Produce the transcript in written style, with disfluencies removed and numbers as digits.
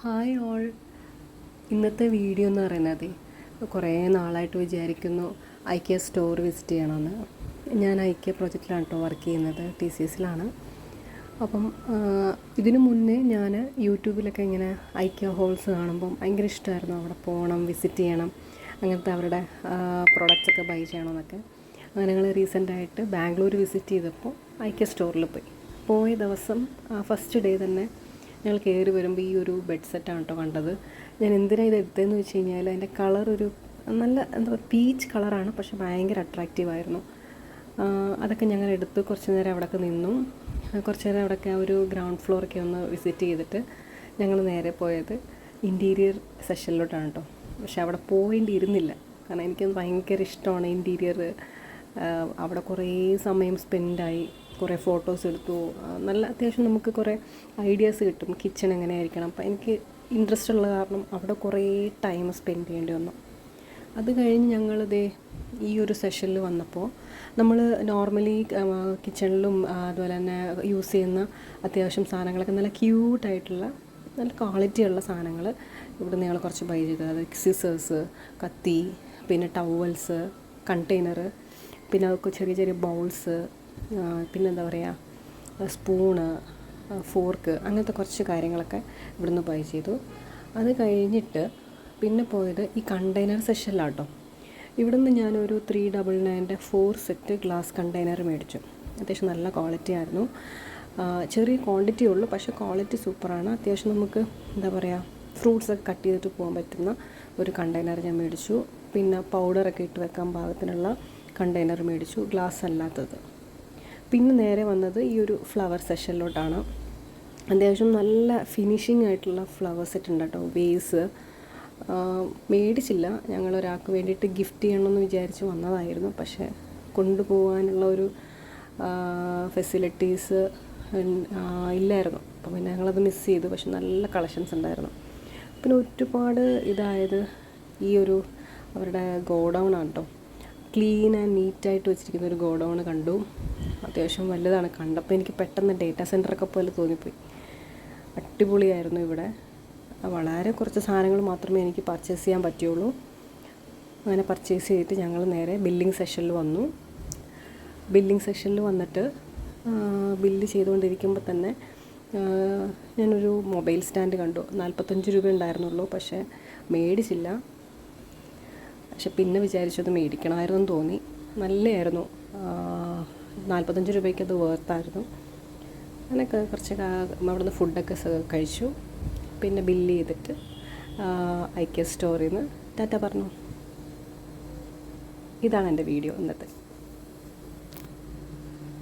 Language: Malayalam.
Hi all. ഇന്നത്തെ വീഡിയോ എന്ന് പറയുന്നത് കുറേ നാളായിട്ട് വിചാരിക്കുന്നു ഐക്യ സ്റ്റോർ വിസിറ്റ് ചെയ്യണമെന്ന്. ഞാൻ ഐക്യ പ്രോജക്റ്റിലാണ് കേട്ടോ വർക്ക് ചെയ്യുന്നത്, TCSലാണ്. അപ്പം ഇതിനു മുന്നേ ഞാൻ യൂട്യൂബിലൊക്കെ ഇങ്ങനെ ഐക്യ ഹോൾസ് കാണുമ്പം ഭയങ്കര ഇഷ്ടമായിരുന്നു. അവിടെ പോകണം, വിസിറ്റ് ചെയ്യണം, അങ്ങനത്തെ അവരുടെ പ്രൊഡക്റ്റ്സൊക്കെ ബൈ ചെയ്യണമെന്നൊക്കെ. അങ്ങനെ ഞങ്ങൾ റീസെൻ്റായിട്ട് ബാംഗ്ലൂർ വിസിറ്റ് ചെയ്തപ്പോൾ ഐക്യ സ്റ്റോറിൽ പോയ ദിവസം ഫസ്റ്റ് ഡേ തന്നെ ഞങ്ങൾ കയറി വരുമ്പോൾ ഈ ഒരു ബെഡ് സെറ്റാണ് കേട്ടോ കണ്ടത്. ഞാൻ എന്തിനാണ് ഇത് എടുത്തതെന്ന് വെച്ച് കഴിഞ്ഞാൽ അതിൻ്റെ കളർ ഒരു നല്ല എന്താ പീച്ച് കളറാണ്, പക്ഷെ ഭയങ്കര അട്രാക്റ്റീവായിരുന്നു. അതൊക്കെ ഞങ്ങൾ എടുത്ത് കുറച്ച് നേരം അവിടെയൊക്കെ നിന്നു. കുറച്ച് നേരം അവിടെയൊക്കെ ആ ഒരു ഗ്രൗണ്ട് ഫ്ലോറൊക്കെ ഒന്ന് വിസിറ്റ് ചെയ്തിട്ട് ഞങ്ങൾ നേരെ പോയത് ഇൻറ്റീരിയർ സെഷനിലോട്ടാണ് കേട്ടോ. പക്ഷെ അവിടെ പോയിട്ടിരുന്നില്ല, കാരണം എനിക്കത് ഭയങ്കര ഇഷ്ടമാണ് ഇൻറ്റീരിയർ. അവിടെ കുറേ സമയം സ്പെൻഡായി, കുറേ ഫോട്ടോസ് എടുത്തു. നല്ല അത്യാവശ്യം നമുക്ക് കുറേ ഐഡിയാസ് കിട്ടും കിച്ചൺ എങ്ങനെയായിരിക്കണം. അപ്പം എനിക്ക് ഇൻട്രസ്റ്റ് ഉള്ള കാരണം അവിടെ കുറേ ടൈം സ്പെൻഡ് ചെയ്യേണ്ടി വന്നു. അത് കഴിഞ്ഞ് ഞങ്ങളിതേ ഈ ഒരു സെഷനിൽ വന്നപ്പോൾ നമ്മൾ നോർമലി കിച്ചണിലും അതുപോലെ തന്നെ യൂസ് ചെയ്യുന്ന അത്യാവശ്യം സാധനങ്ങളൊക്കെ നല്ല ക്യൂട്ടായിട്ടുള്ള നല്ല ക്വാളിറ്റിയുള്ള സാധനങ്ങൾ ഇവിടെ ഞങ്ങൾ കുറച്ച് ബൈ ചെയ്തത്. അത് സിസേഴ്സ്, കത്തി, പിന്നെ ടവൽസ്, കണ്ടെയ്നർ, പിന്നെ അതൊക്കെ ചെറിയ ചെറിയ ബൗൾസ്, പിന്നെന്താ പറയുക സ്പൂണ്, ഫോർക്ക്, അങ്ങനത്തെ കുറച്ച് കാര്യങ്ങളൊക്കെ ഇവിടുന്ന് ബൈ ചെയ്തു. അത് കഴിഞ്ഞിട്ട് പിന്നെ പോയത് ഈ കണ്ടെയ്നർ സെഷനിലാണ് കേട്ടോ. ഇവിടുന്ന് ഞാനൊരു 399 4 സെറ്റ് ഗ്ലാസ് കണ്ടെയ്നർ മേടിച്ചു. അത്യാവശ്യം നല്ല ക്വാളിറ്റി ആയിരുന്നു. ചെറിയ ക്വാണ്ടിറ്റി ഉള്ളൂ, പക്ഷേ ക്വാളിറ്റി സൂപ്പറാണ്. അത്യാവശ്യം നമുക്ക് എന്താ പറയുക ഫ്രൂട്ട്സൊക്കെ കട്ട് ചെയ്തിട്ട് പോകാൻ പറ്റുന്ന ഒരു കണ്ടെയ്നർ ഞാൻ മേടിച്ചു. പിന്നെ പൗഡറൊക്കെ ഇട്ട് വെക്കാൻ പാകത്തിനുള്ള കണ്ടെയ്നർ മേടിച്ചു, ഗ്ലാസ് അല്ലാത്തത്. പിന്നെ നേരെ വന്നത് ഈ ഒരു ഫ്ലവർ സെഷനിലോട്ടാണ്. അത്യാവശ്യം നല്ല ഫിനിഷിംഗ് ആയിട്ടുള്ള ഫ്ലവർ സെറ്റ് ഉണ്ട് കേട്ടോ. വേസ് മേടിച്ചില്ല, ഞങ്ങളൊരാൾക്ക് വേണ്ടിയിട്ട് ഗിഫ്റ്റ് ചെയ്യണമെന്ന് വിചാരിച്ച് വന്നതായിരുന്നു. പക്ഷേ കൊണ്ടുപോകാനുള്ള ഒരു ഫെസിലിറ്റീസ് ഇല്ലായിരുന്നു. അപ്പോൾ പിന്നെ ഞങ്ങളത് മിസ് ചെയ്തു. പക്ഷെ നല്ല കളക്ഷൻസ് ഉണ്ടായിരുന്നു. പിന്നെ ഒരുപാട് ഇതായത് ഈ ഒരു അവരുടെ ഗോഡൗൺ ആണ് കേട്ടോ. ക്ലീൻ ആൻഡ് നീറ്റായിട്ട് വെച്ചിരിക്കുന്ന ഒരു ഗോഡൗൺ കണ്ടു. അത്യാവശ്യം വലുതാണ്. കണ്ടപ്പോൾ എനിക്ക് പെട്ടെന്ന് ഡേറ്റാ സെൻറ്ററൊക്കെ പോലെ തോന്നിപ്പോയി. അടിപൊളിയായിരുന്നു ഇവിടെ. വളരെ കുറച്ച് സാധനങ്ങൾ മാത്രമേ എനിക്ക് പർച്ചേസ് ചെയ്യാൻ പറ്റുള്ളൂ. അങ്ങനെ പർച്ചേസ് ചെയ്തിട്ട് ഞങ്ങൾ നേരെ ബില്ലിംഗ് സെഷനിൽ വന്നു. ബില്ലിംഗ് സെഷനിൽ വന്നിട്ട് ബില്ല് ചെയ്തുകൊണ്ടിരിക്കുമ്പോൾ തന്നെ ഞാനൊരു മൊബൈൽ സ്റ്റാൻഡ് കണ്ടു. 45 രൂപ ഉണ്ടായിരുന്നുള്ളൂ, പക്ഷേ മേടിച്ചില്ല. പക്ഷെ പിന്നെ വിചാരിച്ചത് മേടിക്കണമായിരുന്നു തോന്നി. നല്ലതായിരുന്നു. 45 രൂപയ്ക്ക് അത് വേർത്തായിരുന്നു. അങ്ങനെയൊക്കെ കുറച്ച് അവിടുന്ന് ഫുഡൊക്കെ കഴിച്ചു. പിന്നെ ബില്ല് ചെയ്തിട്ട് ഐക്യ സ്റ്റോറിൽ നിന്ന് ടാറ്റ പറഞ്ഞു. ഇതാണ് എൻ്റെ വീഡിയോ ഇന്നത്തെ.